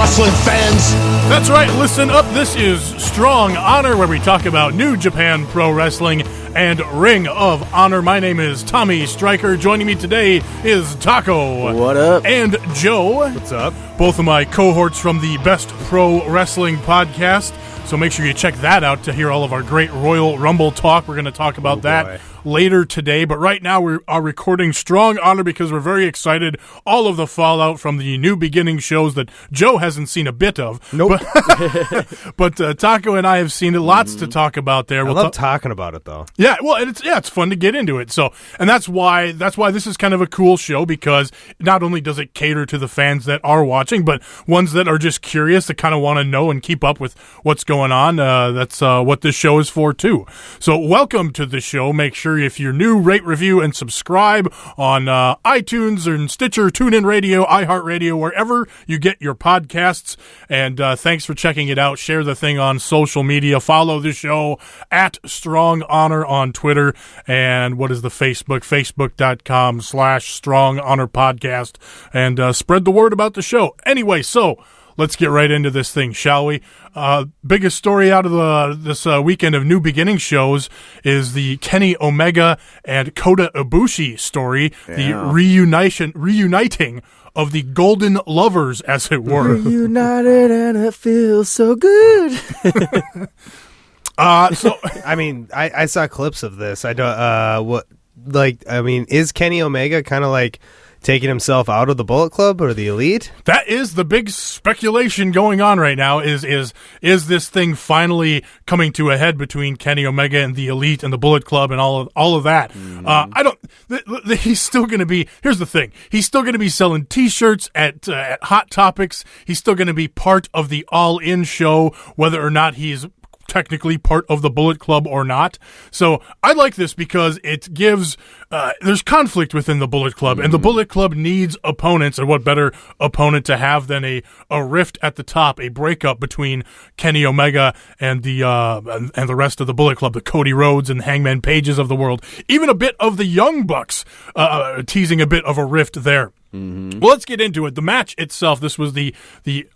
wrestling fans. That's right, listen up. This is Strong Honor, where we talk about New Japan Pro Wrestling and Ring of Honor. My name is Tommy Stryker. Joining me today is Taco. What up? And Joe. What's up? Both of my cohorts from the Best Pro Wrestling podcast. So make sure you check that out to hear all of our great Royal Rumble talk. We're going to talk about that later today. But right now we are recording Strong Honor because we're very excited. All of the fallout from the New Beginning shows that Joe hasn't seen a bit of. Nope. But Taco and I have seen it. Lots to talk about there. I love talking about it, though. Yeah, well, and it's fun to get into it. So, and that's why this is kind of a cool show, because not only does it cater to the fans that are watching, but ones that are just curious, that kind of want to know and keep up with what's going on. That's what this show is for too. So, welcome to the show. Make sure if you're new, rate, review, and subscribe on iTunes and Stitcher, TuneIn Radio, iHeartRadio, wherever you get your podcasts. And thanks for checking it out. Share the thing on social media. Follow the show at Strong Honor on Twitter. And what is the Facebook? Facebook.com/Strong Honor Podcast. And spread the word about the show. Anyway, so let's get right into this thing, shall we? Biggest story out of this weekend of New Beginning shows is the Kenny Omega and Kota Ibushi story, the reuniting of the Golden Lovers, as it were. Reunited and it feels so good. So I mean, I saw clips of this. I don't. Is Kenny Omega kind of like taking himself out of the Bullet Club or the Elite? That is the big speculation going on right now. Is this thing finally coming to a head between Kenny Omega and the Elite and the Bullet Club and all of that? I don't. He's still going to be. Here's the thing. He's still going to be selling T-shirts at Hot Topics. He's still going to be part of the All In show, whether or not he's technically part of the Bullet Club or not. So I like this because it gives there's conflict within the Bullet Club, and the Bullet Club needs opponents, and what better opponent to have than a rift at the top, a breakup between Kenny Omega and the rest of the Bullet Club, the Cody Rhodes and Hangman Pages of the world, even a bit of the Young Bucks teasing a bit of a rift there. Well, let's get into it. The match itself, this was the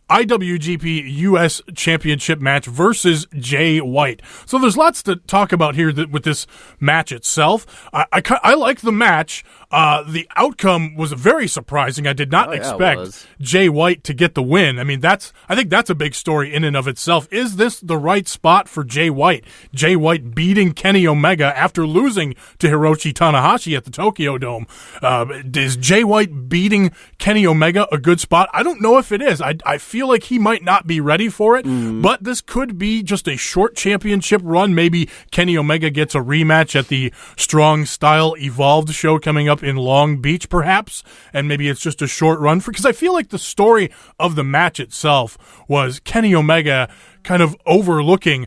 IWGP US Championship match versus Jay White. So there's lots to talk about here with this match itself. I like the match. The outcome was very surprising. I did not expect Jay White to get the win. I mean, I think that's a big story in and of itself. Is this the right spot for Jay White? Jay White beating Kenny Omega after losing to Hiroshi Tanahashi at the Tokyo Dome. Is Jay White beating Kenny Omega a good spot? I don't know if it is. I feel like he might not be ready for it, but this could be just a short championship run. Maybe Kenny Omega gets a rematch at the Strong Style Evolved show coming up in Long Beach, perhaps, and maybe it's just a short run, because I feel like the story of the match itself was Kenny Omega kind of overlooking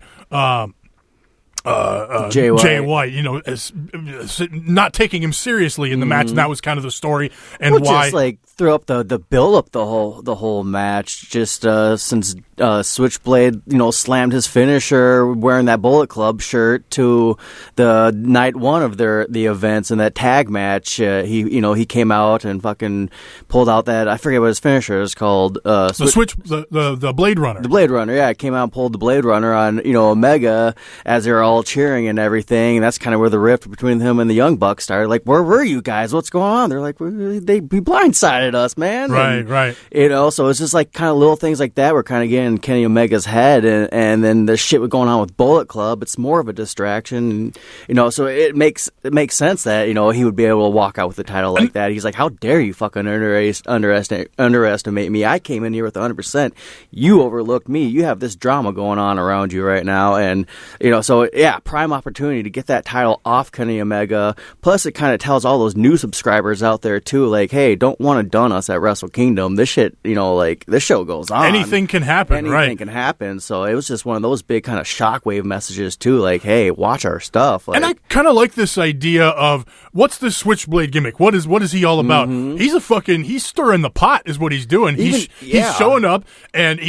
Jay White, as not taking him seriously in the match, and that was kind of the story. And why just like throw up the build up the whole match, just since Switchblade slammed his finisher wearing that Bullet Club shirt to the night one of the events in that tag match. He came out and fucking pulled out that, I forget what his finisher is called, the Blade Runner. The Blade Runner, yeah, came out and pulled the Blade Runner on Omega as they were all cheering and everything. And that's kind of where the rift between him and the Young Bucks started. Like, where were you guys? What's going on? They're like, they blindsided us, man. Right. So it's just like kind of little things like that were kind of getting in Kenny Omega's head, and then the shit was going on with Bullet Club. It's more of a distraction, so it makes sense that he would be able to walk out with the title like that. He's like, how dare you fucking underestimate me? I came in here with 100%. You overlooked me. You have this drama going on around you right now, and so yeah, prime opportunity to get that title off Kenny Omega. Plus, it kind of tells all those new subscribers out there too, like, hey, don't want to dun us at Wrestle Kingdom. This shit, this show goes on. Anything can happen, right? Anything can happen. So it was just one of those big kind of shockwave messages too, like, hey, watch our stuff. Like, and I kind of like this idea of what's this Switchblade gimmick? What is he all about? He's stirring the pot, is what he's doing. He's showing up, and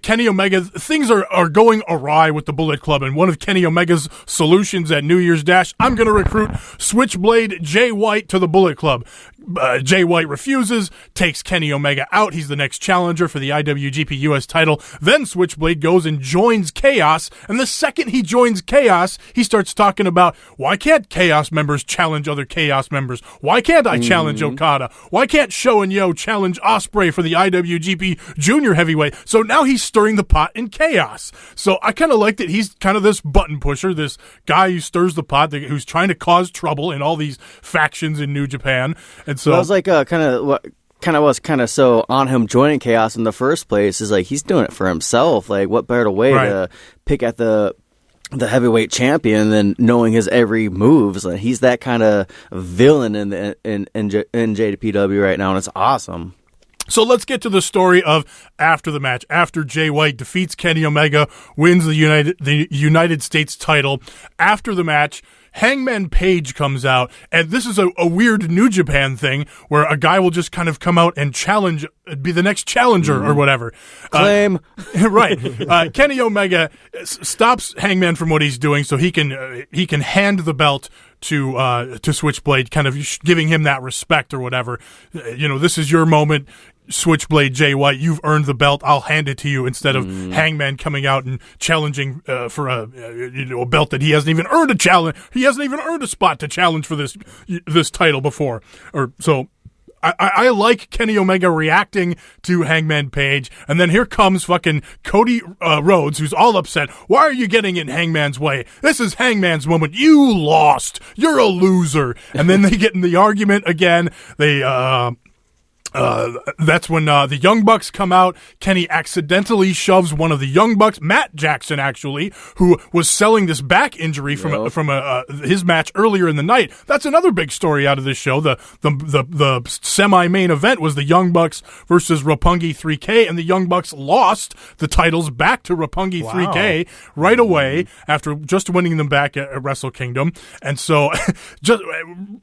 Kenny Omega, things are going awry with the Bullet Club, and one of Kenny Omega's solutions at New Year's Dash, I'm going to recruit Switchblade Jay White to the Bullet Club. Jay White refuses, takes Kenny Omega out. He's the next challenger for the IWGP US title. Then Switchblade goes and joins Chaos, and the second he joins Chaos, he starts talking about, why can't Chaos members challenge other Chaos members? Why can't I challenge Okada? Why can't Sho and Yo challenge Ospreay for the IWGP Junior Heavyweight? So now he's stirring the pot in Chaos. So I kind of like that he's kind of this button pusher, this guy who stirs the pot, who's trying to cause trouble in all these factions in New Japan. And so I was like, kind of so on him joining Chaos in the first place is like he's doing it for himself. Like, what better way to pick at the heavyweight champion than knowing his every move? Like, he's that kind of villain in JPW right now, and it's awesome. So let's get to the story of after the match. After Jay White defeats Kenny Omega, wins the United States title. After the match, Hangman Paige comes out, and this is a weird New Japan thing where a guy will just kind of come out and challenge, be the next challenger or whatever. Claim. Right. Kenny Omega stops Hangman from what he's doing so he can hand the belt to Switchblade, kind of giving him that respect or whatever. This is your moment. Switchblade Jay White, you've earned the belt. I'll hand it to you, instead of Hangman coming out and challenging for a belt that he hasn't even earned a challenge. He hasn't even earned a spot to challenge for this title before. I like Kenny Omega reacting to Hangman Page, and then here comes fucking Cody Rhodes, who's all upset. Why are you getting in Hangman's way? This is Hangman's moment. You lost. You're a loser. And then they get in the argument again. That's when the Young Bucks come out. Kenny accidentally shoves one of the Young Bucks, Matt Jackson actually, who was selling this back injury from his match earlier in the night. That's another big story out of this show. The semi-main event was the Young Bucks versus Roppongi 3K, and the Young Bucks lost the titles back to Roppongi 3K right away after just winning them back at Wrestle Kingdom. And so, and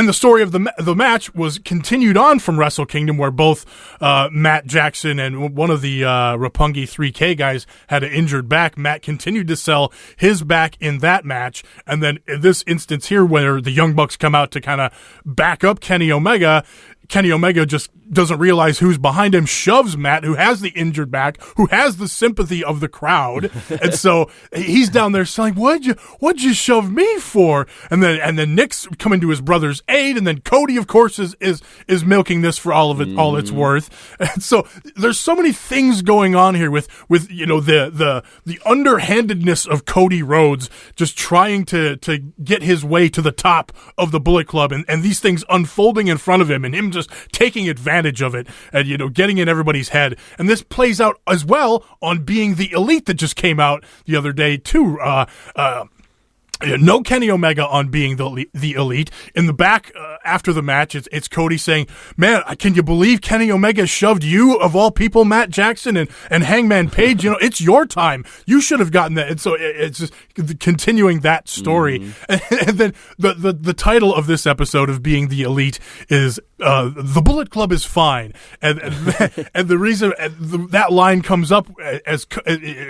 the story of the match was continued on from Wrestle Kingdom, where both Matt Jackson and one of the Roppongi 3K guys had an injured back. Matt continued to sell his back in that match, and then in this instance here, where the Young Bucks come out to kind of back up Kenny Omega just doesn't realize who's behind him, shoves Matt, who has the injured back, who has the sympathy of the crowd, and so he's down there saying, "What'd you shove me for?" And then Nick's coming to his brother's aid, and then Cody, of course, is milking this for all it's worth. And so there's so many things going on here with the underhandedness of Cody Rhodes just trying to get his way to the top of the Bullet Club, and these things unfolding in front of him, and him just taking advantage of it and getting in everybody's head. And this plays out as well on Being the Elite that just came out the other day too. No Kenny Omega on Being the Elite. In the back after the match, it's Cody saying, "Man, can you believe Kenny Omega shoved you, of all people, Matt Jackson and Hangman Page? It's your time. You should have gotten that." And so it's just continuing that story. And then the title of this episode of Being the Elite is "The Bullet Club is fine," and the reason that line comes up as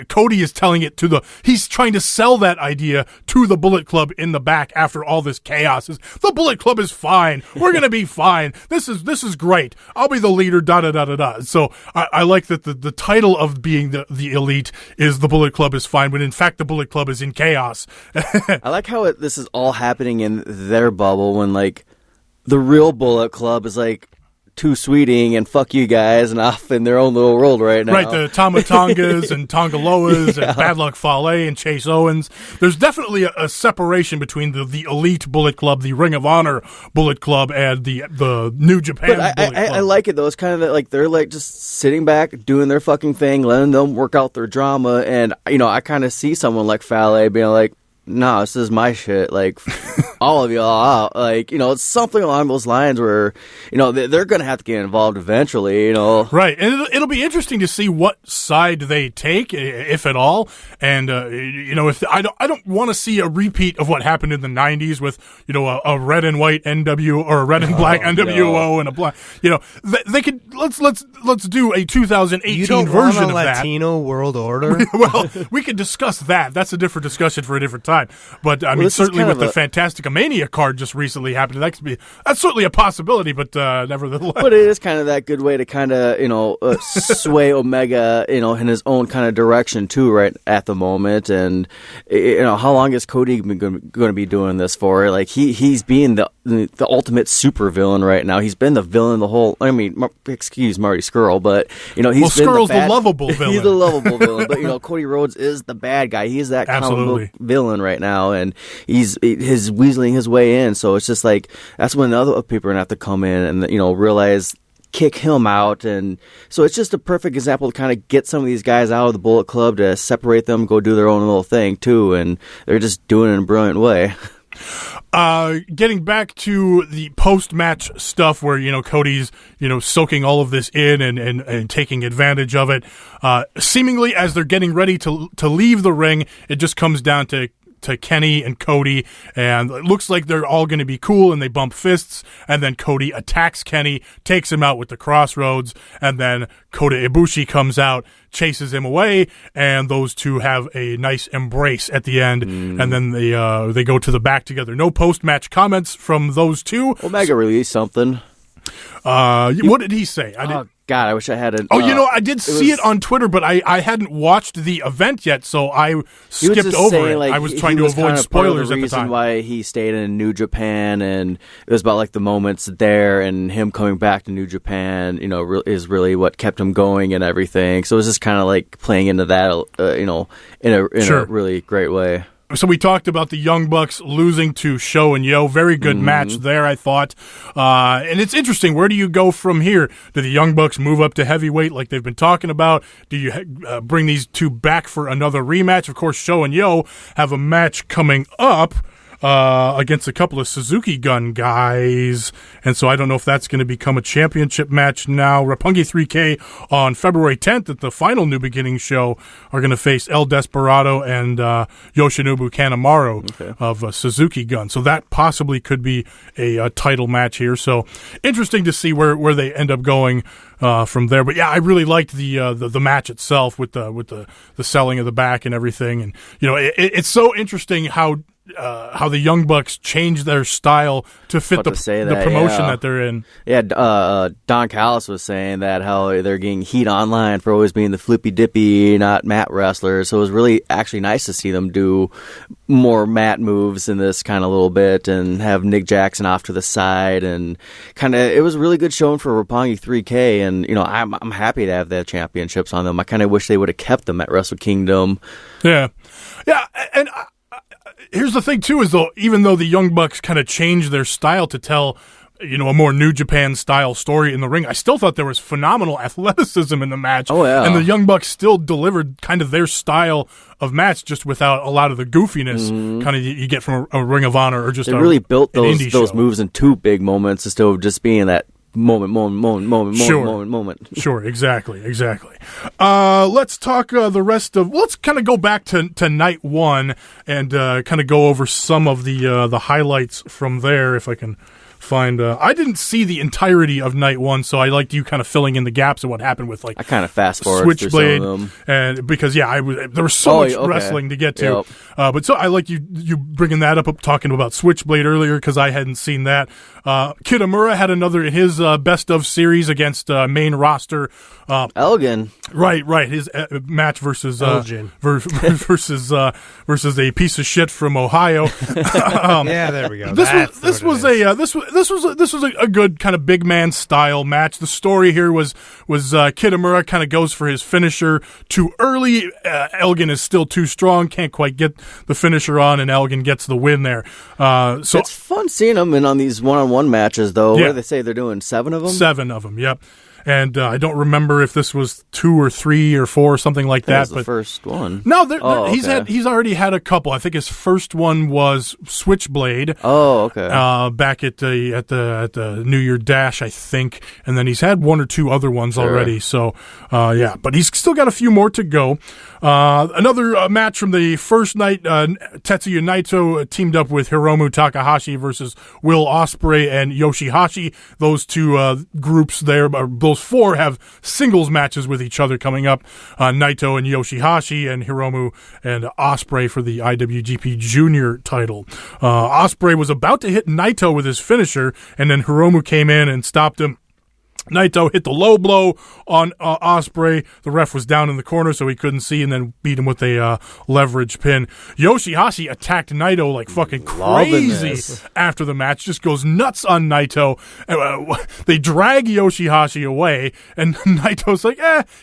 Cody is telling it he's trying to sell that idea to the Bullet Club in the back after all this chaos. The Bullet Club is fine. We're gonna be fine. This is great. I'll be the leader. Da da da da da. So I like that the title of Being the Elite is "The Bullet Club is fine," when in fact the Bullet Club is in chaos. I like how this is all happening in their bubble, when like the real Bullet Club is like too sweeting and fuck you guys and off in their own little world right now. Right, the Tama Tongas and Tongaloas and Bad Luck Fale and Chase Owens. There's definitely a separation between the elite Bullet Club, the Ring of Honor Bullet Club, and the New Japan Bullet Club. I like it though. It's kind of like they're like just sitting back, doing their fucking thing, letting them work out their drama. And I kind of see someone like Fale being like, "No, this is my shit. Like, all of y'all out." Like, it's something along those lines where, they're going to have to get involved eventually, Right. And it'll be interesting to see what side they take, if at all. And, if I don't want to see a repeat of what happened in the 90s with, a red and white NW or a red and black NWO and a black, they could, let's do a 2018 version of that. Latino world order? Well, we could discuss that. That's a different discussion for a different time. time. But I mean, certainly with the Fantasticamania card just recently happening, that's certainly a possibility. But nevertheless, but it is kind of that good way to kind of sway Omega in his own kind of direction too, right at the moment. And how long is Cody going to be doing this for? Like he's being the ultimate super villain right now. He's been the villain the whole. I mean, excuse Marty Scurll, but he's been Skrull's the lovable villain. He's the lovable villain, but Cody Rhodes is the bad guy. He's that comic book villain right now, and he's weaseling his way in. So it's just like that's when the other people are gonna have to come in and realize. Kick him out, and so it's just a perfect example to kind of get some of these guys out of the Bullet Club, to separate them, go do their own little thing too, and they're just doing it in a brilliant way. Getting back to the post-match stuff where, Cody's, soaking all of this in and taking advantage of it, seemingly as they're getting ready to leave the ring, it just comes down to Kenny and Cody, and it looks like they're all going to be cool, and they bump fists, and then Cody attacks Kenny, takes him out with the crossroads, and then Kota Ibushi comes out, chases him away, and those two have a nice embrace at the end, and then they go to the back together. No post-match comments from those two. Omega released something. What did he say? God, I wish I had it. I did see it on Twitter, but I hadn't watched the event yet, so I skipped over it. I was trying to avoid spoilers at the time. The reason why he stayed in New Japan, and it was about like the moments there, and him coming back to New Japan, is really what kept him going and everything. So it was just kind of like playing into that, in a really great way. So we talked about the Young Bucks losing to Sho and Yo. Very good match there, I thought. And it's interesting. Where do you go from here? Do the Young Bucks move up to heavyweight like they've been talking about? Do you bring these two back for another rematch? Of course, Sho and Yo have a match coming up against a couple of Suzuki Gun guys. And so I don't know if that's going to become a championship match now. Roppongi 3K on February 10th at the final New Beginning show are going to face El Desperado and Yoshinobu Kanemaru of Suzuki Gun. So that possibly could be a title match here. So interesting to see where they end up going from there. But yeah, I really liked the match itself with the selling of the back and everything. And it's so interesting how the Young Bucks changed their style to fit the promotion that they're in. Yeah, Don Callis was saying that how they're getting heat online for always being the flippy dippy, not mat wrestlers. So it was really actually nice to see them do more mat moves in this kind of little bit, and have Nick Jackson off to the side, and kind of it was a really good showing for Roppongi 3K. And I'm happy to have the championships on them. I kind of wish they would have kept them at Wrestle Kingdom. Yeah, and. Here's the thing, too, is even though the Young Bucks kind of changed their style to tell, a more New Japan-style story in the ring, I still thought there was phenomenal athleticism in the match. Oh, yeah. And the Young Bucks still delivered kind of their style of match, just without a lot of the goofiness kind of you get from a Ring of Honor or just they really built those moves in two big moments instead of just being that moment. Sure, exactly. Let's talk the rest of. Let's kind of go back to night one and kind of go over some of the highlights from there, if I can find. I didn't see the entirety of night one, so I liked you kind of filling in the gaps of what happened with I kind of fast forward Switchblade, through some of them. And because there was so much wrestling to get to. Yep. But so I like you bringing that up talking about Switchblade earlier, because I hadn't seen that. Kitamura had another in his best of series against main roster Elgin. Right. His match versus Elgin. versus a piece of shit from Ohio. Yeah, there we go. This was a good kind of big man style match. The story here was Kitamura kind of goes for his finisher too early. Elgin is still too strong, can't quite get the finisher on, and Elgin gets the win there. So it's fun seeing them on these one-on-one matches, though. Yeah. What do they say they're doing? 7 of them. 7 of them. Yep. And I don't remember if this was 2 or 3 or 4 or something like that. But the first one. No, he's already had a couple. I think his first one was Switchblade. Oh, okay. Back at the New Year Dash, I think, and then he's had 1 or 2 other ones already. So but he's still got a few more to go. Another match from the first night, Tetsuya Naito teamed up with Hiromu Takahashi versus Will Ospreay and Yoshi Hoshi. Those two groups there, both those four have singles matches with each other coming up. Naito and Yoshi Hoshi, and Hiromu and Ospreay for the IWGP Junior title. Ospreay was about to hit Naito with his finisher, and then Hiromu came in and stopped him. Naito hit the low blow on Ospreay. The ref was down in the corner, so he couldn't see, and then beat him with a leverage pin. Yoshi Hoshi attacked Naito like fucking crazy after the match. Just goes nuts on Naito. They drag Yoshi Hoshi away, and Naito's like,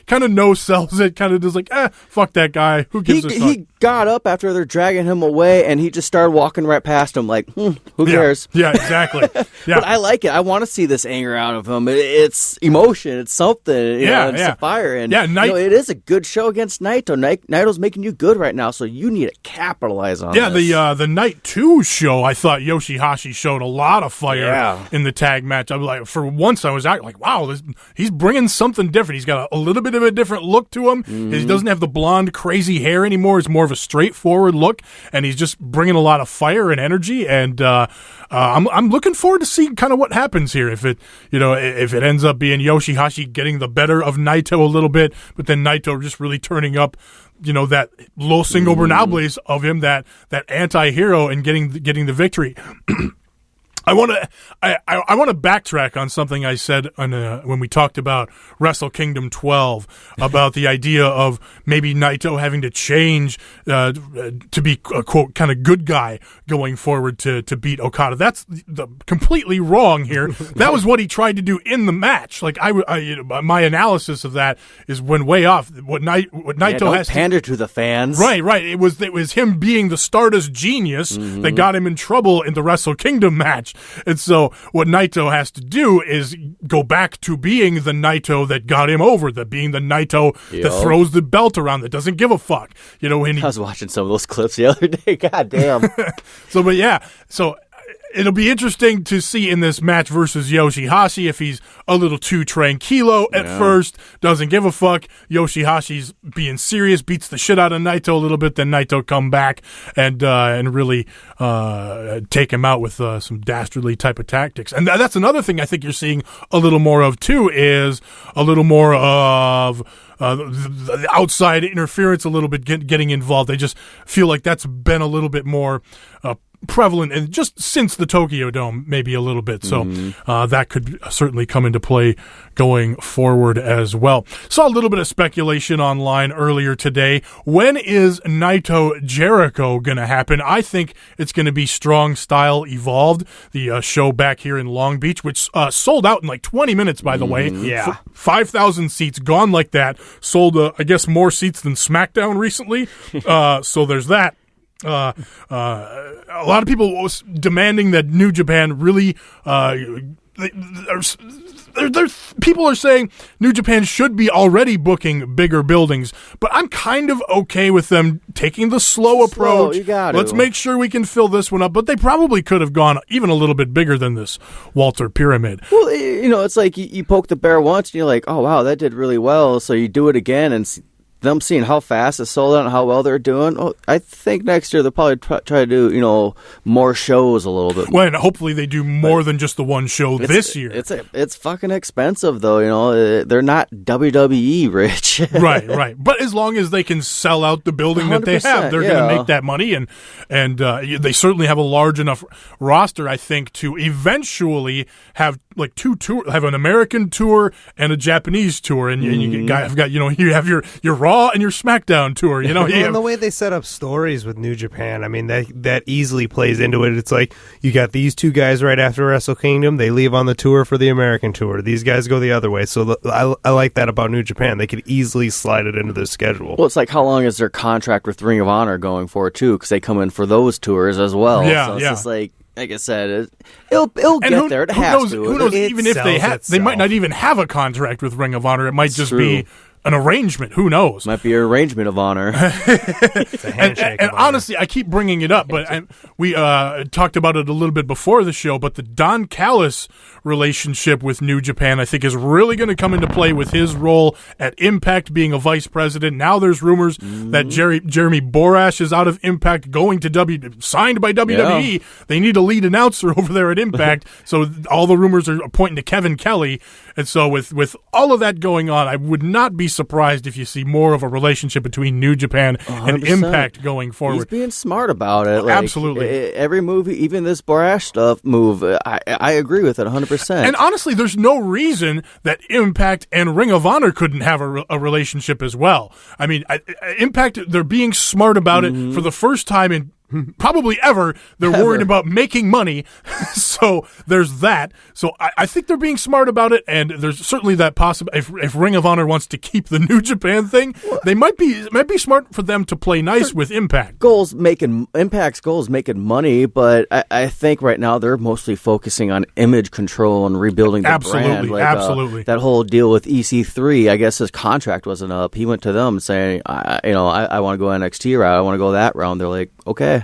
kind of no-sells it, kind of just like, fuck that guy. Who gives a fuck? He got up after they're dragging him away, and he just started walking right past him like, who cares? Yeah, exactly. Yeah. But I like it. I want to see this anger out of him. It's emotion. It's something. It's a fire. And it is a good show against Naito. Naito's making you good right now, so you need to capitalize on this. Yeah, the Night 2 show, I thought Yoshi Hoshi showed a lot of fire in the tag match. I was like, for once, I was like, wow, he's bringing something different. He's got a little bit of a different look to him. Mm-hmm. He doesn't have the blonde, crazy hair anymore. It's more of a straightforward look, and he's just bringing a lot of fire and energy. And I'm looking forward to seeing kind of what happens here. If it ends up being Yoshi Hoshi getting the better of Naito a little bit, but then Naito just really turning up, that Los Ingobernables of him, that anti-hero, and getting the victory. I want to backtrack on something I said when we talked about Wrestle Kingdom 12, about the idea of maybe Naito having to change to be a quote kind of good guy going forward to beat Okada. That's completely wrong here. That was what he tried to do in the match. Like my analysis of that went way off. What Naito has pander to the fans. Right. It was him being the Stardust genius that got him in trouble in the Wrestle Kingdom match. And so what Naito has to do is go back to being the Naito that got him over, being the Naito that throws the belt around, that doesn't give a fuck. I was watching some of those clips the other day. God damn. So it'll be interesting to see in this match versus Yoshi Hoshi if he's a little too tranquilo at first, doesn't give a fuck. Yoshi Hashi's being serious, beats the shit out of Naito a little bit, then Naito come back and really take him out with some dastardly type of tactics. And that's another thing I think you're seeing a little more of too, is a little more of the outside interference, a little bit getting involved. I just feel like that's been a little bit more prevalent, and just since the Tokyo Dome, maybe a little bit. So that could certainly come into play going forward as well. Saw a little bit of speculation online earlier today. When is Naito Jericho going to happen? I think it's going to be Strong Style Evolved, the show back here in Long Beach, which sold out in like 20 minutes, by the way. Yeah. 5,000 seats gone like that. Sold, I guess, more seats than SmackDown recently. So there's that. A lot of people was demanding that New Japan really people are saying New Japan should be already booking bigger buildings, but I'm kind of okay with them taking the slow approach. Let's make sure we can fill this one up, but they probably could have gone even a little bit bigger than this Walter Pyramid. Well, it's like you poke the bear once and you're like, oh wow, that did really well, so you do it again, and them seeing how fast it's sold out and how well they're doing, I think next year they'll probably try to do, more shows a little bit. Well, and hopefully they do more than just the one show this year. It's fucking expensive, though. They're not WWE rich. Right. But as long as they can sell out the building that they have, they're going to make that money, and they certainly have a large enough roster, I think, to eventually have like two tours, have an American tour and a Japanese tour, and you have your Raw and your SmackDown tour. And the way they set up stories with New Japan, I mean, that easily plays into it. It's like you got these two guys right after Wrestle Kingdom, they leave on the tour for the American tour. These guys go the other way. So I like that about New Japan. They could easily slide it into their schedule. Well, it's like how long is their contract with Ring of Honor going for too? Because they come in for those tours as well. Yeah, so it's just like I said, it'll get there. It has to. Who knows? Even if they might not even have a contract with Ring of Honor. It might just be an arrangement. Who knows? Might be an arrangement of honor. It's a handshake. And honestly, I keep bringing it up, but we talked about it a little bit before the show, but the Don Callis relationship with New Japan, I think, is really going to come into play with his role at Impact, being a vice president. Now there's rumors that Jeremy Borash is out of Impact, going to signed by WWE. Yeah. They need a lead announcer over there at Impact, so all the rumors are pointing to Kevin Kelly. And so with all of that going on, I would not be surprised if you see more of a relationship between New Japan 100%. And Impact going forward. He's being smart about it. Like, absolutely. Every movie, even this Borash stuff move, I agree with it 100%. And honestly, there's no reason that Impact and Ring of Honor couldn't have a relationship as well. I mean, Impact, they're being smart about it for the first time in probably ever. They're worried about making money. So there's that. So I think they're being smart about it, and there's certainly that possible. If Ring of Honor wants to keep the New Japan thing, they might be smart for them to play nice with Impact. Impact's goal is making money, but I think right now they're mostly focusing on image control and rebuilding the brand. Absolutely. That whole deal with EC3, I guess his contract wasn't up. He went to them saying, I want to go NXT route. I want to go that route. They're like, okay.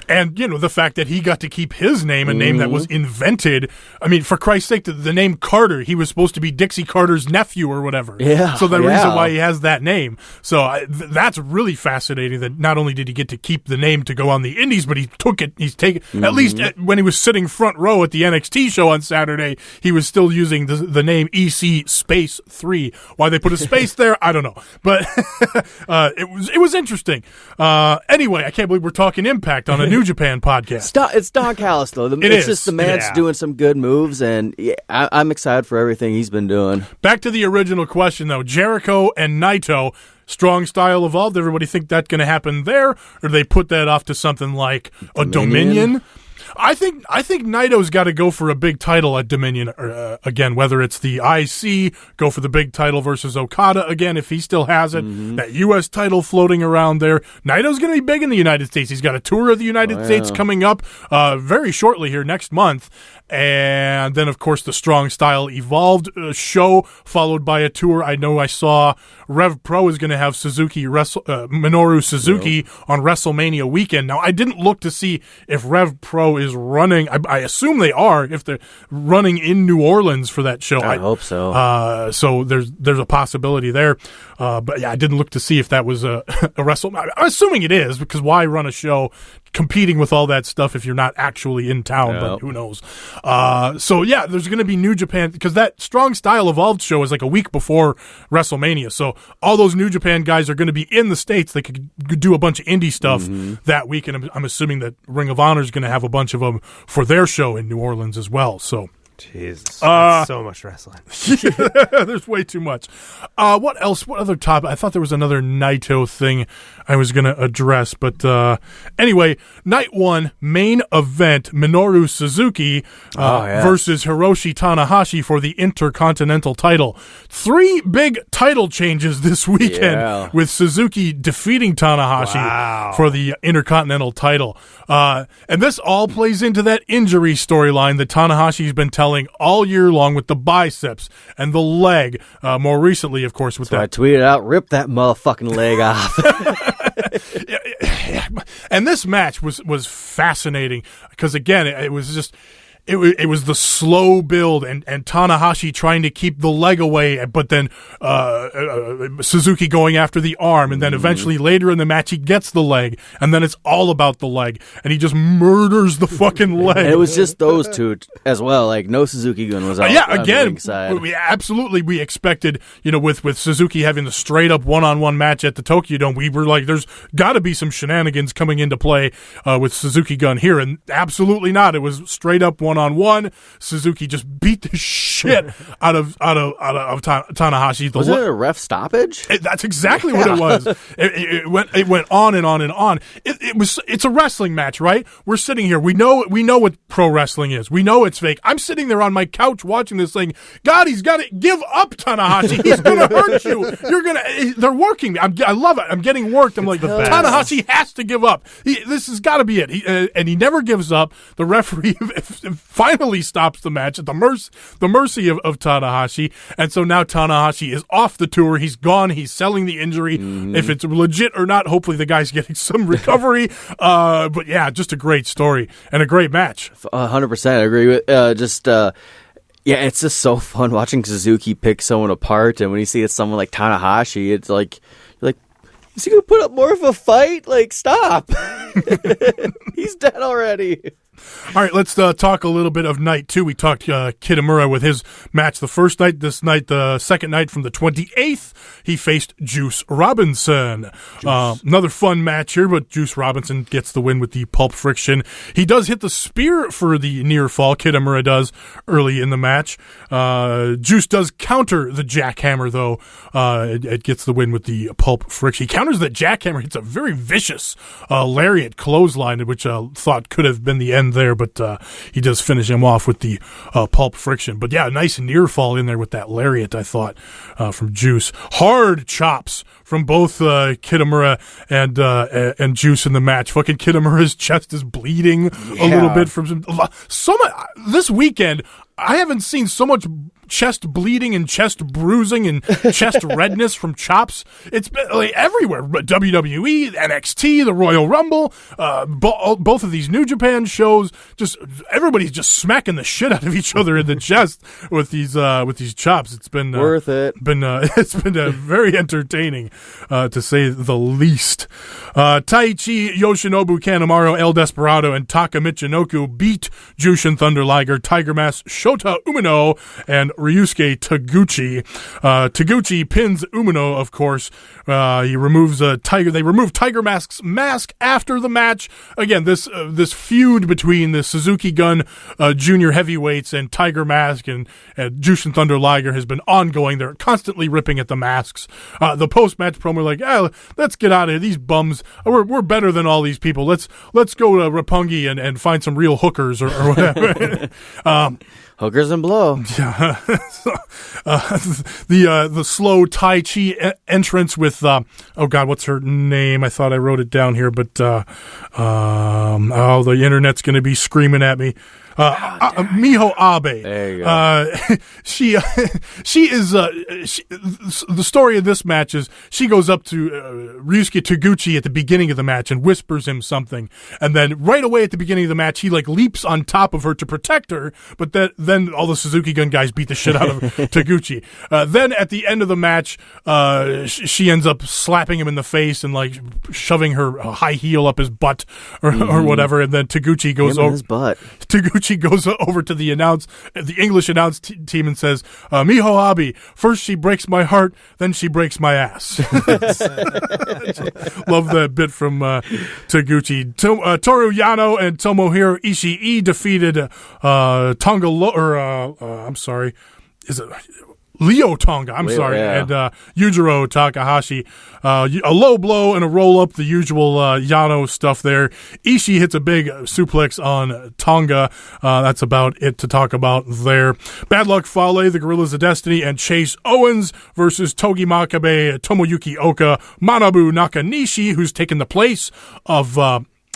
And, the fact that he got to keep his name, a name that was invented. I mean, for Christ's sake, the name Carter, he was supposed to be Dixie Carter's nephew or whatever. Yeah. So the reason why he has that name. So that's really fascinating that not only did he get to keep the name to go on the indies, but he took it, at least when he was sitting front row at the NXT show on Saturday, he was still using the name EC Space 3. Why they put a space there, I don't know. But it was interesting. Anyway, I can't believe we're talking Impact on a New Japan podcast. It's Don Callis, though. It's just the man's doing some good moves, and I'm excited for everything he's been doing. Back to the original question, though. Jericho and Naito, strong style evolved. Everybody think that's going to happen there, or do they put that off to something like a Dominion? I think Naito's got to go for a big title at Dominion again, whether it's the IC, go for the big title versus Okada again if he still has it. That U.S. title floating around there. Naito's going to be big in the United States. He's got a tour of the United States coming up very shortly here next month. And then, of course, the Strong Style Evolved show, followed by a tour. I know I saw Rev Pro is going to have Minoru Suzuki on WrestleMania weekend. Now, I didn't look to see if Rev Pro is running. I assume they are, if they're running in New Orleans for that show. I hope so. So there's a possibility there. But yeah, I didn't look to see if that was a WrestleMania. I'm assuming it is, because why run a show competing with all that stuff if you're not actually in town, but who knows. So yeah, there's going to be New Japan, because that Strong Style Evolved show is like a week before WrestleMania. So all those New Japan guys are going to be in the States. They could do a bunch of indie stuff that week, and I'm assuming that Ring of Honor is going to have a bunch of them for their show in New Orleans as well. So Jesus, that's so much wrestling. There's way too much. What else? What other topic? I thought there was another Naito thing I was going to address. But anyway, night one, main event, Minoru Suzuki versus Hiroshi Tanahashi for the Intercontinental title. 3 big title changes this weekend with Suzuki defeating Tanahashi for the Intercontinental title. And this all plays into that injury storyline that Tanahashi's been telling all year long with the biceps and the leg. More recently, of course, with that. I tweeted out, rip that motherfucking leg off. And this match was fascinating because, again, it was just... It was the slow build and Tanahashi trying to keep the leg away, but then Suzuki going after the arm, and then eventually later in the match he gets the leg, and then it's all about the leg, and he just murders the fucking leg. And it was just those two as well, like no Suzuki gun was out. Again, we expected, with Suzuki having the straight up one-on-one match at the Tokyo Dome, we were like, there's got to be some shenanigans coming into play with Suzuki gun here, and absolutely not. It was straight up one-on-one. Suzuki just beat the shit out of Tanahashi. Was it a ref stoppage? That's exactly what it was. It went on and on and on. It's a wrestling match, right? We're sitting here. We know what pro wrestling is. We know it's fake. I'm sitting there on my couch watching this thing. God, he's got to give up, Tanahashi. He's going to hurt you. They're working me. I love it. I'm getting worked. I'm like, Tanahashi has to give up. This has got to be it. And he never gives up. The referee finally stops the match at the mercy of Tanahashi. And so now Tanahashi is off the tour. He's gone. He's selling the injury. If it's legit or not, hopefully the guy's getting some recovery. But yeah, just a great story and a great match. 100%. I agree with yeah, it's just so fun watching Suzuki pick someone apart. And when you see it's someone like Tanahashi, it's like, is he going to put up more of a fight? Like, stop. He's dead already. All right, let's talk a little bit of night 2. We talked Kitamura with his match the first night. This night, the second night from the 28th, he faced Juice Robinson. Another fun match here, but Juice Robinson gets the win with the pulp friction. He does hit the spear for the near fall. Kitamura does early in the match. Juice does counter the jackhammer, though. It gets the win with the pulp friction. He counters the jackhammer, hits a very vicious lariat clothesline, which I thought could have been the end there, but he does finish him off with the pulp friction. But yeah, nice near fall in there with that lariat, I thought, from Juice. Hard chops from both Kitamura and Juice in the match. Fucking Kitamura's chest is bleeding a little bit from so much. This weekend, I haven't seen so much chest bleeding and chest bruising and chest redness from chops. It's been like everywhere. WWE, NXT, the Royal Rumble, both of these New Japan shows. Just everybody's just smacking the shit out of each other in the chest with these chops. It's been worth it. It's been very entertaining, to say the least. Taichi, Yoshinobu, Kanemaru, El Desperado, and Taka Michinoku beat Jushin Thunder Liger, Tiger Mask, Shota Umino, and Ryusuke Taguchi. Taguchi pins Umino, of course. He removes Tiger. They remove Tiger Mask's mask after the match. Again, this feud between the Suzuki Gun junior heavyweights and Tiger Mask and Jushin Thunder Liger has been ongoing. They're constantly ripping at the masks. The post-match promo, like, let's get out of here. These bums, we're better than all these people. Let's go to Roppongi and find some real hookers or whatever. Hookers and blow. Yeah. The slow Tai Chi entrance with oh God, what's her name? I thought I wrote it down here, but the internet's going to be screaming at me. Miho Abe. There you go. She is the story of this match is she goes up to Ryusuke Taguchi at the beginning of the match and whispers him something, and then right away at the beginning of the match he like leaps on top of her to protect her, but then all the Suzuki Gun guys beat the shit out of Taguchi. Then at the end of the match, she ends up slapping him in the face and like shoving her high heel up his butt or whatever, and then Taguchi goes over his butt. Taguchi goes over to the English announce team and says, Miho Abe, first she breaks my heart, then she breaks my ass. Love that bit from Taguchi. Toru Yano and Tomohiro Ishii defeated is it Leo Tonga, and Yujiro Takahashi. A low blow and a roll up, the usual Yano stuff there. Ishii hits a big suplex on Tonga. That's about it to talk about there. Bad Luck Fale, the Gorillas of Destiny, and Chase Owens versus Togi Makabe, Tomoyuki Oka, Manabu Nakanishi, who's taken the place of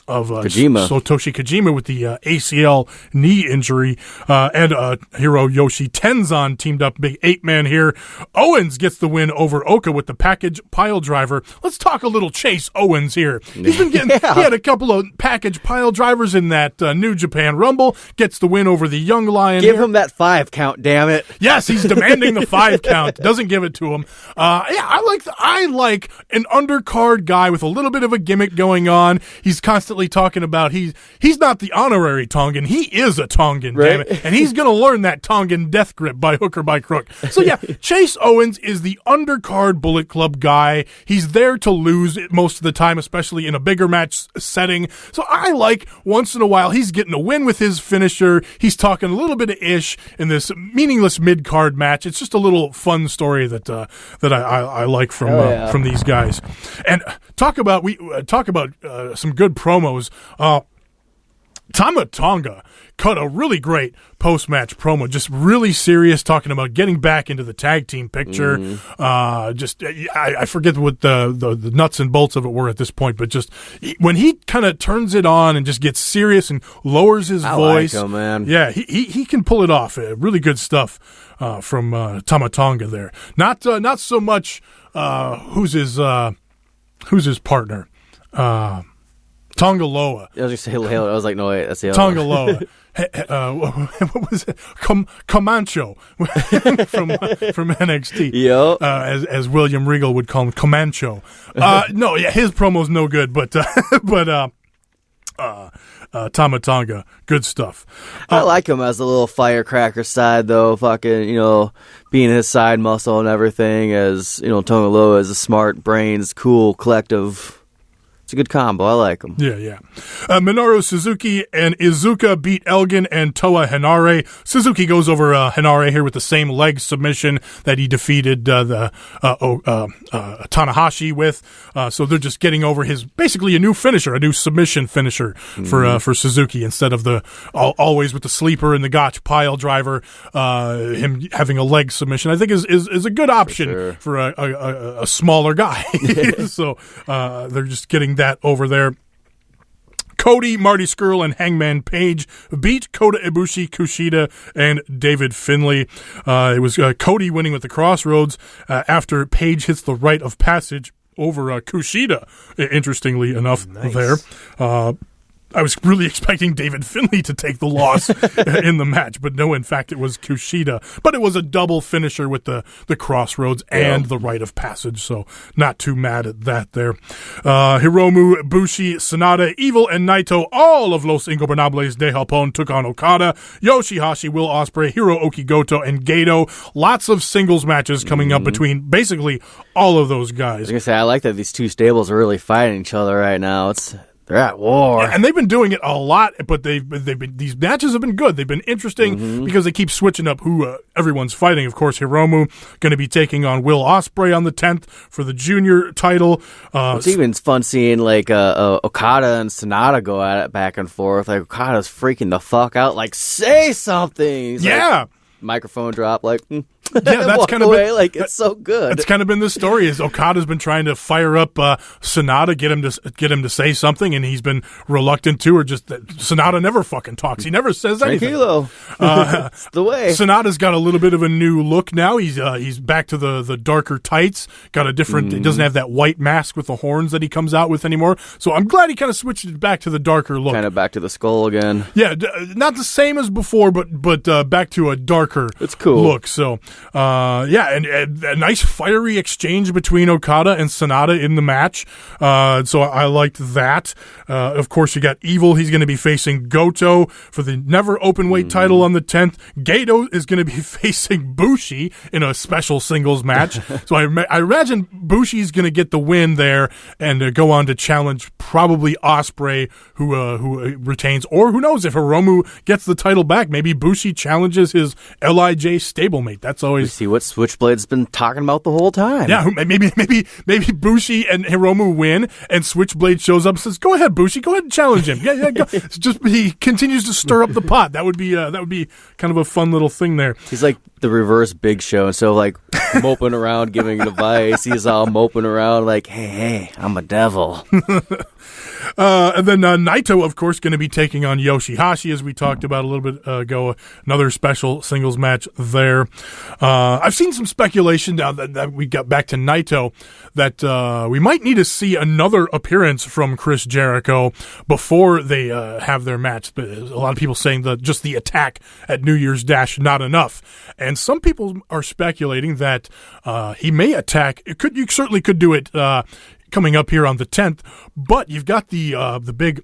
Kojima. Satoshi Kojima with the ACL knee injury, and Hiroyoshi Tenzan teamed up, big 8-man here. Owens gets the win over Oka with the package pile driver. Let's talk a little Chase Owens here. He's been getting, he had a couple of package pile drivers in that New Japan Rumble, gets the win over the young lion. Give him that 5 count, damn it. Yes, he's demanding the 5 count. Doesn't give it to him. I like an undercard guy with a little bit of a gimmick going on. He's constantly talking about he's not the honorary Tongan, he is a Tongan, right? Damn it, and he's gonna learn that Tongan death grip by hook or by crook. So yeah, Chase Owens is the undercard Bullet Club guy. He's there to lose most of the time, especially in a bigger match setting. So I like once in a while he's getting a win with his finisher. He's talking a little bit of ish in this meaningless mid card match. It's just a little fun story that I like from these guys. And talk about some good promos. Tama Tonga cut a really great post-match promo, just really serious, talking about getting back into the tag team picture. I forget what the nuts and bolts of it were at this point, but just when he kind of turns it on and just gets serious and lowers his voice. Like him, man. Yeah, he can pull it off. Really good stuff from Tama Tonga there. Not so much who's his partner. Tonga Loa. I was going to say Layla. I was like, no, wait, that's the other Tonga one. Loa. What was it? Comancho from NXT. Yep. As William Regal would call him, Comancho. No, yeah, his promo's no good, but Tama Tonga, good stuff. I like him as a little firecracker side, though. Fucking, being his side muscle and everything. As Tonga Loa is a smart, brains, cool, collective. It's a good combo. I like him. Yeah. Minoru Suzuki and Iizuka beat Elgin and Toa Henare. Suzuki goes over Henare here with the same leg submission that he defeated Tanahashi with. So they're just getting over his basically a new finisher, a new submission finisher for Suzuki instead of the always with the sleeper and the gotch pile driver. Him having a leg submission, I think is a good option for a smaller guy. So they're just getting that over there. Cody, Marty Scurll, and Hangman Paige beat Kota Ibushi, Kushida, and David Finley. It was Cody winning with the Crossroads after Paige hits the rite of passage over Kushida, interestingly enough. Nice. There. I was really expecting David Finley to take the loss in the match, but no, in fact, it was Kushida. But it was a double finisher with the Crossroads and the rite of passage, so not too mad at that there. Hiromu, Bushi, Sanada, Evil, and Naito, all of Los Ingobernables de Japón, took on Okada, Yoshi Hoshi, Will Ospreay, Hirooki Goto, and Gato. Lots of singles matches coming up between basically all of those guys. I was going to say, I like that these two stables are really fighting each other right now. They're at war. And they've been doing it a lot, but they've been these matches have been good. They've been interesting because they keep switching up who everyone's fighting. Of course, Hiromu going to be taking on Will Ospreay on the 10th for the junior title. It's even fun seeing Okada and Sanada go at it back and forth. Like Okada's freaking the fuck out. Like, say something. He's like, microphone drop. Like. Yeah, that's kind of been, it's so good. It's kind of been the story. Is Okada's been trying to fire up Sanada, get him to say something, and he's been reluctant to, or just Sanada never fucking talks. He never says anything. It's the way. Sanada's got a little bit of a new look now. He's back to the darker tights. Got a different. He doesn't have that white mask with the horns that he comes out with anymore. So I'm glad he kind of switched it back to the darker look. Kind of back to the skull again. Yeah, not the same as before, but back to a darker. It's cool look. So. And a nice fiery exchange between Okada and Sanada in the match. So I liked that. Of course, you got Evil. He's going to be facing Goto for the never openweight title on the 10th. Gato is going to be facing Bushi in a special singles match. So I imagine Bushi's going to get the win there and go on to challenge probably Ospreay, who retains, or who knows if Hiromu gets the title back. Maybe Bushi challenges his LIJ stablemate. That's always. See what Switchblade's been talking about the whole time. Yeah, maybe Bushi and Hiromu win, and Switchblade shows up and says, "Go ahead, Bushi, go ahead and challenge him." Yeah, go. It's just he continues to stir up the pot. That would be kind of a fun little thing there. He's like the reverse Big Show, and so like moping around, giving advice. He's all moping around like, "Hey, I'm a devil." And then Naito, of course, going to be taking on Yoshi Hoshi, as we talked about a little bit ago. Another special singles match there. I've seen some speculation now that we got back to Naito that we might need to see another appearance from Chris Jericho before they have their match. But a lot of people saying that just the attack at New Year's Dash not enough, and some people are speculating that he may attack. You certainly could do it. Coming up here on the 10th, but you've got the big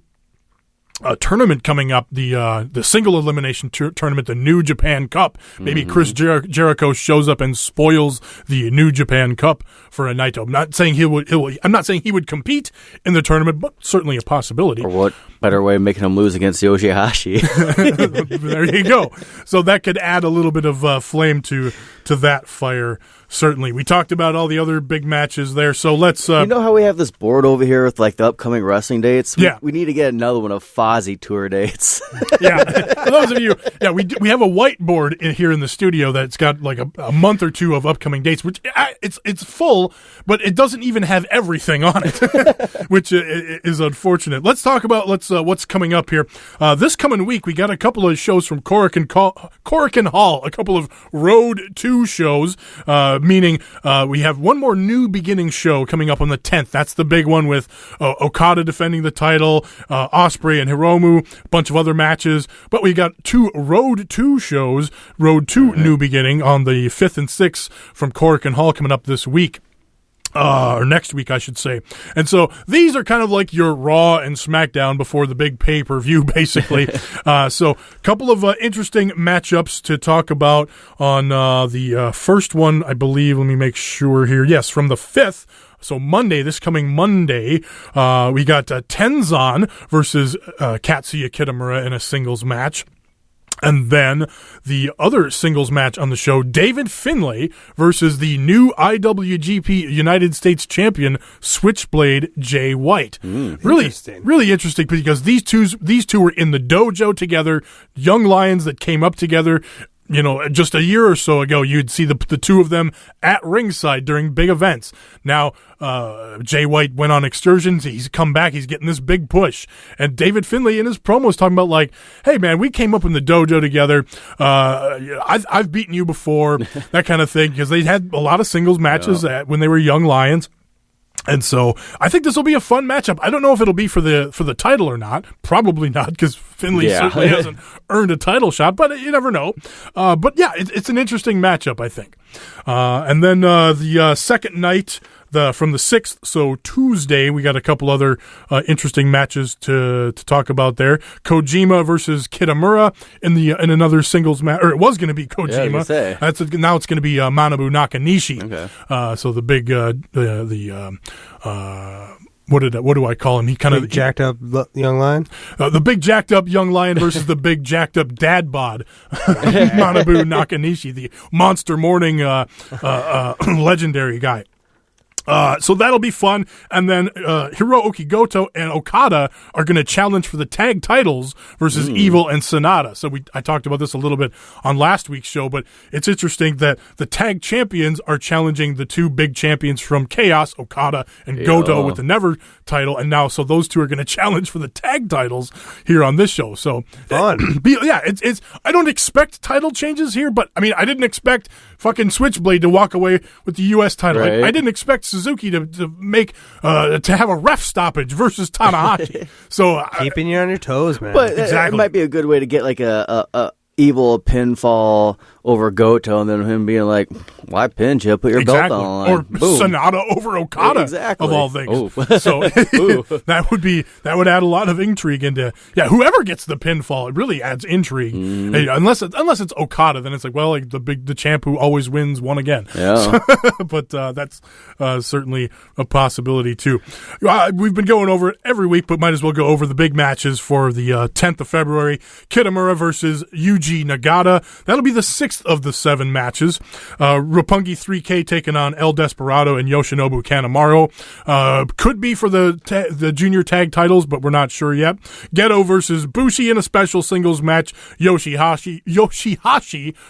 tournament coming up, the single elimination tournament, the New Japan Cup. Maybe Chris Jericho shows up and spoils the New Japan Cup for a Naito. I'm not saying I'm not saying he would compete in the tournament, but certainly a possibility. Or what better way of making him lose against Yoshi Hoshi? There you go. So that could add a little bit of flame to that fire certainly. We talked about all the other big matches there, so let's... you know how we have this board over here with like the upcoming wrestling dates? We need to get another one of Fozzy tour dates. Yeah, for those of you, we have a whiteboard here in the studio that's got like a month or two of upcoming dates, which it's full, but it doesn't even have everything on it, which is unfortunate. Let's talk about what's coming up here. This coming week, we got a couple of shows from Korakuen Hall, a couple of Road 2 shows, meaning we have one more New Beginning show coming up on the 10th. That's the big one with Okada defending the title, Ospreay and Hiromu, a bunch of other matches. But we got 2 Road 2 shows, Road 2 New Beginning on the 5th and 6th from Korakuen Hall coming up this week. Or next week, I should say. And so these are kind of like your Raw and SmackDown before the big pay-per-view, basically. So a couple of interesting matchups to talk about on the first one, I believe. Let me make sure here. Yes, from the 5th. So Monday, this coming Monday, we got Tenzan versus Katsuya Kitamura in a singles match. And then the other singles match on the show, David Finley versus the new IWGP United States champion, Switchblade Jay White. Really interesting because these two were in the dojo together, young lions that came up together. You know, just a year or so ago, you'd see the two of them at ringside during big events. Now, Jay White went on excursions. He's come back. He's getting this big push. And David Finley in his promo is talking about like, hey, man, we came up in the dojo together. I've beaten you before, that kind of thing, because they had a lot of singles matches when they were young lions. And so I think this will be a fun matchup. I don't know if it'll be for the title or not. Probably not, because Finley certainly hasn't earned a title shot, but you never know. But yeah, it's an interesting matchup, I think. And then the second night, from the 6th, so Tuesday, we got a couple other interesting matches to talk about there. Kojima versus Kitamura in another singles match, or it was going to be Kojima. Yeah, now it's going to be Manabu Nakanishi. Okay. So the big what do I call him? He kind of jacked up young lion. The big jacked up young lion versus the big jacked up dad bod, Manabu Nakanishi, the Monster Morning legendary guy. So that'll be fun. And then Hiroshi Goto and Okada are going to challenge for the tag titles versus Evil and Sanada. So I talked about this a little bit on last week's show, but it's interesting that the tag champions are challenging the two big champions from Chaos, Okada and Goto, with the Never title. And now, so those two are going to challenge for the tag titles here on this show. So fun. It's I don't expect title changes here, but I mean, I didn't expect fucking Switchblade to walk away with the U.S. title. Right. I didn't expect Suzuki to make to have a ref stoppage versus Tanahashi. So keeping you on your toes, man. But it might be a good way to get like a Evil pinfall over Goto, and then him being like, "Why pinch you? Put your belt on." Or Sanada over Okada, of all things. So that would add a lot of intrigue into whoever gets the pinfall. It really adds intrigue. Unless it's Okada, then it's like, well, like the champ who always wins won again. Yeah. But that's certainly a possibility too. We've been going over it every week, but might as well go over the big matches for the 10th of February. Kitamura versus Yuji Nagata. That'll be the 6th of the 7 matches. Roppongi 3K taking on El Desperado and Yoshinobu Kanemaru. Could be for the junior tag titles, but we're not sure yet. Geto versus Bushi in a special singles match. Yoshi Hoshi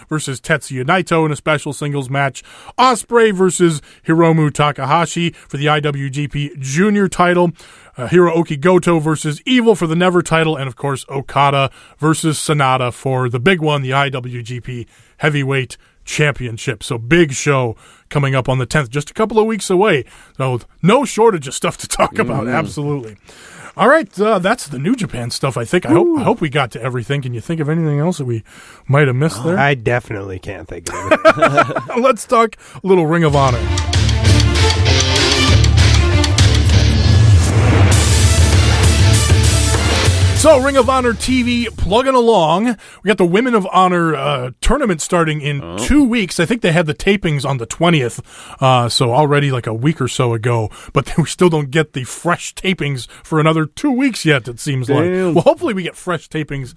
versus Tetsuya Naito in a special singles match. Ospreay versus Hiromu Takahashi for the IWGP junior title. Hiroshi Goto versus Evil for the Never title, and of course Okada versus Sanada for the big one, the IWGP Heavyweight Championship. So big show coming up on the 10th, just a couple of weeks away. So no shortage of stuff to talk about, absolutely. All right, that's the New Japan stuff, I think. I hope we got to everything. Can you think of anything else that we might have missed there? I definitely can't think of anything. Let's talk a little Ring of Honor. So, Ring of Honor TV plugging along. We got the Women of Honor tournament starting in 2 weeks. I think they had the tapings on the 20th, so already like a week or so ago. But we still don't get the fresh tapings for another 2 weeks yet, it seems like. Well, hopefully we get fresh tapings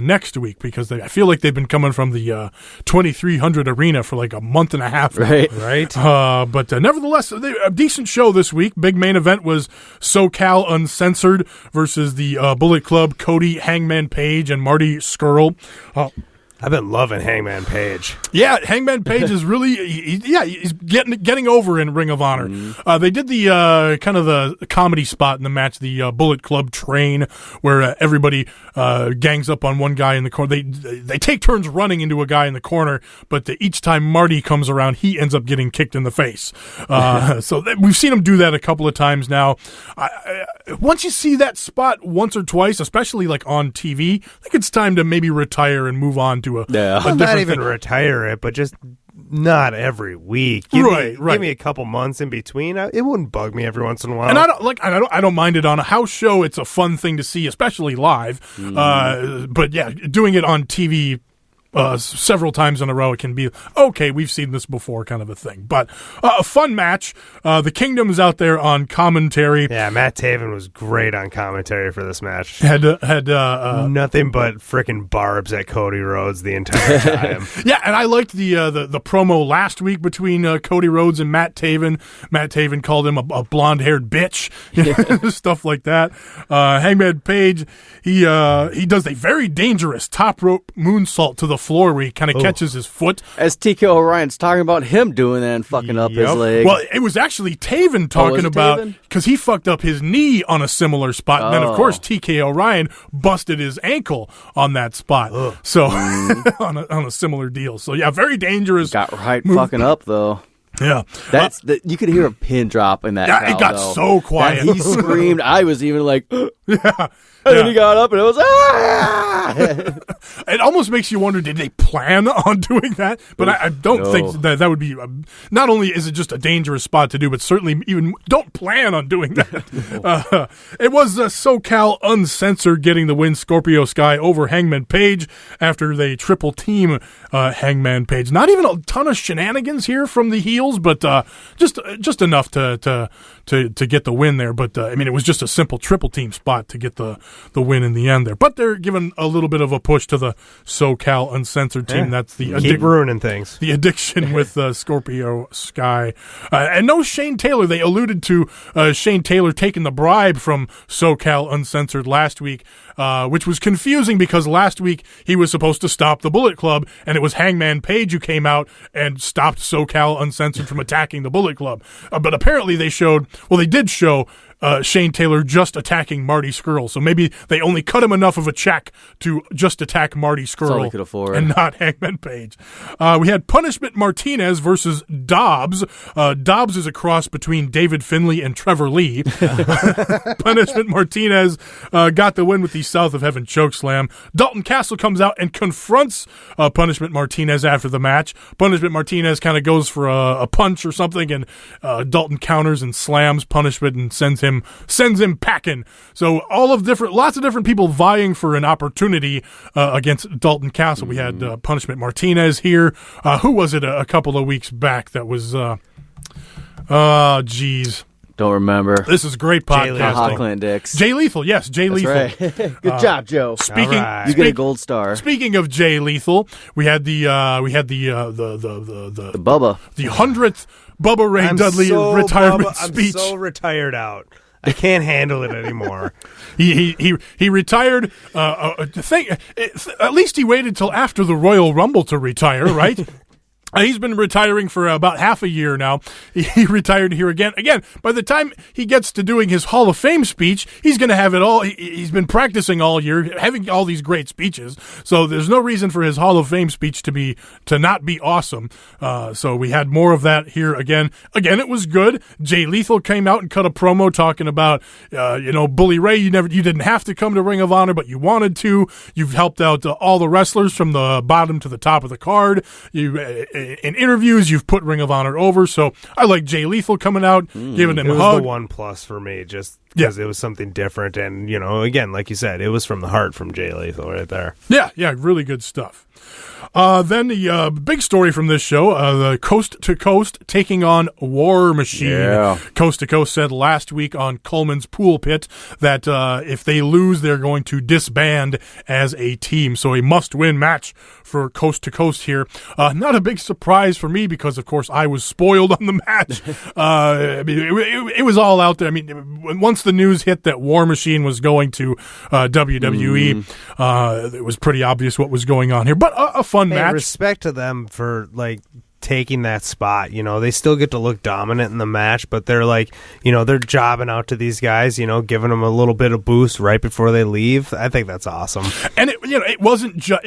next week, because I feel like they've been coming from the 2300 arena for like a month and a half. Right. But nevertheless, a decent show this week. Big main event was SoCal Uncensored versus the Bullet Club, Cody, Hangman Page, and Marty Scurll. I've been loving Hangman Page. Yeah, Hangman Page is really, he's getting over in Ring of Honor. They did the kind of the comedy spot in the match, the Bullet Club train, where everybody gangs up on one guy in the corner. They take turns running into a guy in the corner, but each time Marty comes around, he ends up getting kicked in the face. So we've seen him do that a couple of times now. Once you see that spot once or twice, especially like on TV, I think it's time to maybe retire and move on to a not even retire it, but just not every week. Give me a couple months in between. It wouldn't bug me every once in a while. And I don't mind it on a house show. It's a fun thing to see, especially live. But yeah, doing it on TV several times in a row, it can be, okay, we've seen this before kind of a thing. But a fun match. The Kingdom's out there on commentary. Yeah, Matt Taven was great on commentary for this match. Had nothing but frickin' barbs at Cody Rhodes the entire time. Yeah, and I liked the promo last week between Cody Rhodes and Matt Taven. Matt Taven called him a blonde-haired bitch, stuff like that. Hangman Page, he does a very dangerous top rope moonsault to the floor where he kind of catches his foot. As TK O'Rion's talking about him doing that and fucking up his leg. Well, it was actually Taven talking about, because he fucked up his knee on a similar spot. And then, of course, TK O'Ryan busted his ankle on that spot. So, on a similar deal. So, yeah, very dangerous. Got fucking up, though. Yeah. You could hear a pin drop in that. Yeah, it got so quiet. He screamed. I was even like, yeah. And then he got up and it was, ah! It almost makes you wonder, did they plan on doing that? But I don't think that would be, not only is it just a dangerous spot to do, but certainly even don't plan on doing that. It was SoCal Uncensored getting the win, Scorpio Sky over Hangman Page after they triple team Hangman Page. Not even a ton of shenanigans here from the heels, but just enough to get the win there. But I mean, it was just a simple triple team spot to get the win in the end there. But they're giving a little bit of a push to the SoCal Uncensored team. That's the keep ruining things. The addiction with Scorpio Sky. And no Shane Taylor. They alluded to Shane Taylor taking the bribe from SoCal Uncensored last week, which was confusing because last week he was supposed to stop the Bullet Club, and it was Hangman Page who came out and stopped SoCal Uncensored from attacking the Bullet Club. But apparently they did show Shane Taylor just attacking Marty Scurll. So maybe they only cut him enough of a check to just attack Marty Scurll and not Hangman Page. We had Punishment Martinez versus Dobbs. Dobbs is a cross between David Finley and Trevor Lee. Punishment Martinez got the win with the South of Heaven chokeslam. Dalton Castle comes out and confronts Punishment Martinez after the match. Punishment Martinez kind of goes for a punch or something, and Dalton counters and slams Punishment and sends him packing. So lots of different people vying for an opportunity against Dalton Castle. We had Punishment Martinez here. Who was it a couple of weeks back that was don't remember. This is great podcasting. Jay Lethal, yes, Jay Lethal. Right. Good job, Joe. You get a gold star. Speaking of Jay Lethal, we had the Bubba, the 100th Bubba Ray Dudley retirement speech. I'm so retired out. I can't handle it anymore. He retired. At least he waited till after the Royal Rumble to retire, right? He's been retiring for about half a year now. He retired here again. Again, by the time he gets to doing his Hall of Fame speech, he's going to have it all. He's been practicing all year, having all these great speeches. So there's no reason for his Hall of Fame speech to not be awesome. So we had more of that here again. Again, it was good. Jay Lethal came out and cut a promo talking about, Bully Ray. You didn't have to come to Ring of Honor, but you wanted to. You've helped out all the wrestlers from the bottom to the top of the card. In interviews, you've put Ring of Honor over, so I like Jay Lethal coming out, giving him a hug. The one plus for me, just because it was something different. And, again, like you said, it was from the heart from Jay Lethal right there. Yeah, really good stuff. Then the big story from this show, the Coast to Coast taking on War Machine. Yeah. Coast to Coast said last week on Coleman's Pool Pit that if they lose, they're going to disband as a team. So a must-win match for Coast to Coast here. Not a big surprise for me because, of course, I was spoiled on the match. It was all out there. I mean, once the news hit that War Machine was going to WWE, it was pretty obvious what was going on here. But a fun match. Respect to them for taking that spot. They still get to look dominant in the match, but they're they're jobbing out to these guys, giving them a little bit of boost right before they leave. I think that's awesome. And it wasn't just,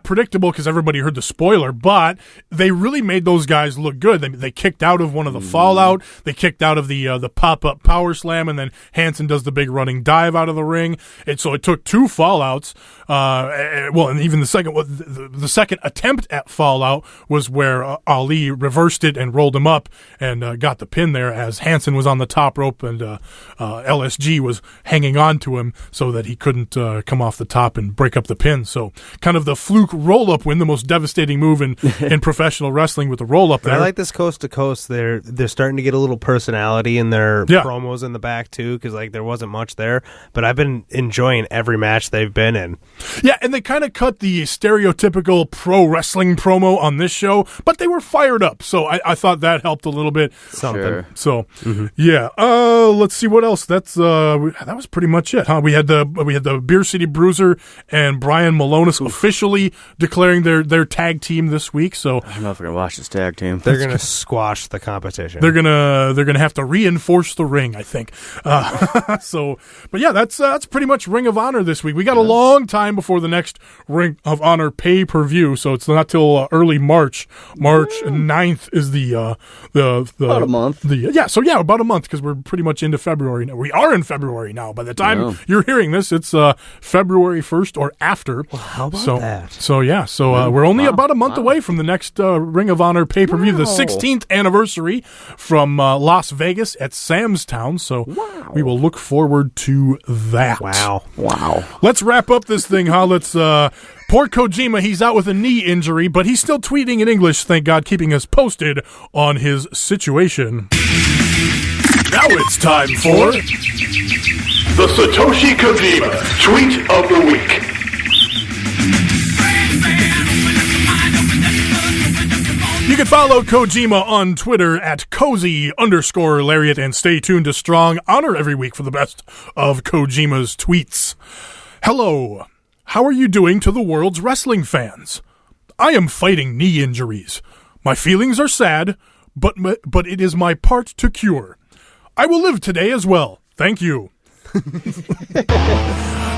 predictable because everybody heard the spoiler, but they really made those guys look good. They kicked out of one of the fallout. They kicked out of the pop-up power slam, and then Hansen does the big running dive out of the ring. So it took 2 fallouts. And even the second attempt at fallout was where Ali reversed it and rolled him up and got the pin there as Hansen was on the top rope and LSG was hanging on to him so that he couldn't come off the top and break up the pin. So kind of the fluke roll-up win, the most devastating move in professional wrestling with the roll-up there. I like this Coast to Coast. They're starting to get a little personality in their promos in the back too, because there wasn't much there. But I've been enjoying every match they've been in. Yeah, and they kind of cut the stereotypical pro wrestling promo on this show, but they were fired up, so I thought that helped a little bit. Something. Sure. So, yeah. Let's see what else. That was pretty much it, huh? We had the Beer City Bruiser and Brian Malonis officially declaring their tag team this week. So I don't know if we're gonna watch this tag team. They're gonna squash the competition. They're gonna have to reinforce the ring, I think. But yeah, that's pretty much Ring of Honor this week. We got a long time before the next Ring of Honor pay-per-view, so it's not till early March. March 9th is the About a month. About a month, because we're pretty much into February now. We are in February now. By the time you're hearing this, it's February 1st or after. Well, how about that? So we're only about a month away from the next Ring of Honor pay-per-view, the 16th anniversary from Las Vegas at Sam's Town. So we will look forward to that. Wow. Let's wrap up this thing, huh? Let's poor Kojima, he's out with a knee injury, but he's still tweeting in English, thank God, keeping us posted on his situation. Now it's time for the Satoshi Kojima Tweet of the Week. You can follow Kojima on Twitter at cozy_lariat and stay tuned to Strong Honor every week for the best of Kojima's tweets. Hello. How are you doing to the world's wrestling fans? I am fighting knee injuries. My feelings are sad, but it is my part to cure. I will live today as well. Thank you.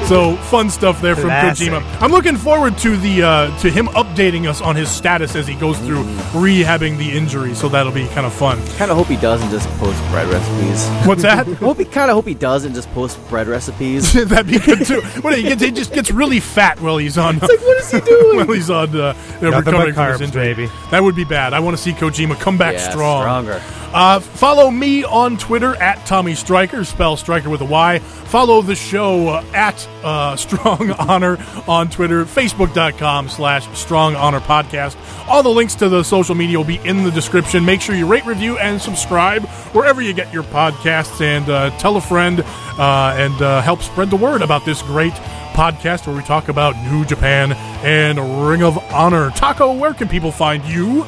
So fun stuff there from Kojima. I'm looking forward to to him updating us on his status as he goes through rehabbing the injury. So that'll be kind of fun. Kind of hope he doesn't just post bread recipes. What's that? Kind of hope he doesn't just post bread recipes. That'd be good too. He just gets really fat while he's on. It's like, what is he doing? While he's on recovering from his injury. Baby. That would be bad. I want to see Kojima come back strong. Stronger. Follow me on Twitter at Tommy Stryker, spell Stryker with a Y. Follow the show at Strong Honor on Twitter, Facebook.com/Strong Honor Podcast. All the links to the social media will be in the description. Make sure you rate, review, and subscribe wherever you get your podcasts, and tell a friend and help spread the word about this great podcast where we talk about New Japan and Ring of Honor. Taco, where can people find you?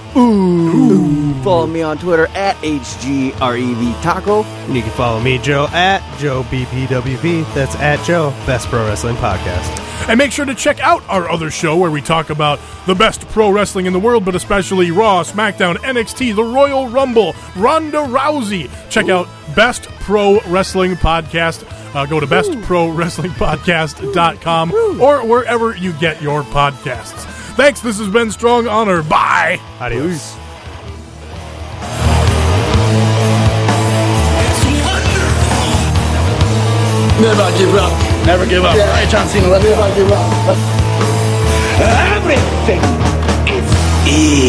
Follow me on Twitter at HGREV Taco. And you can follow me, Joe, at JoeBPWP. That's at Joe, Best Pro Wrestling Podcast. And make sure to check out our other show where we talk about the best pro wrestling in the world, but especially Raw, SmackDown, NXT, the Royal Rumble, Ronda Rousey. Check out Best Pro Wrestling Podcast. Go to bestprowrestlingpodcast.com or wherever you get your podcasts. Thanks. This has been Strong Honor. Bye. Adios. Never give up. Never give up. Yeah, right, John Cena. Never give up. Everything is easy.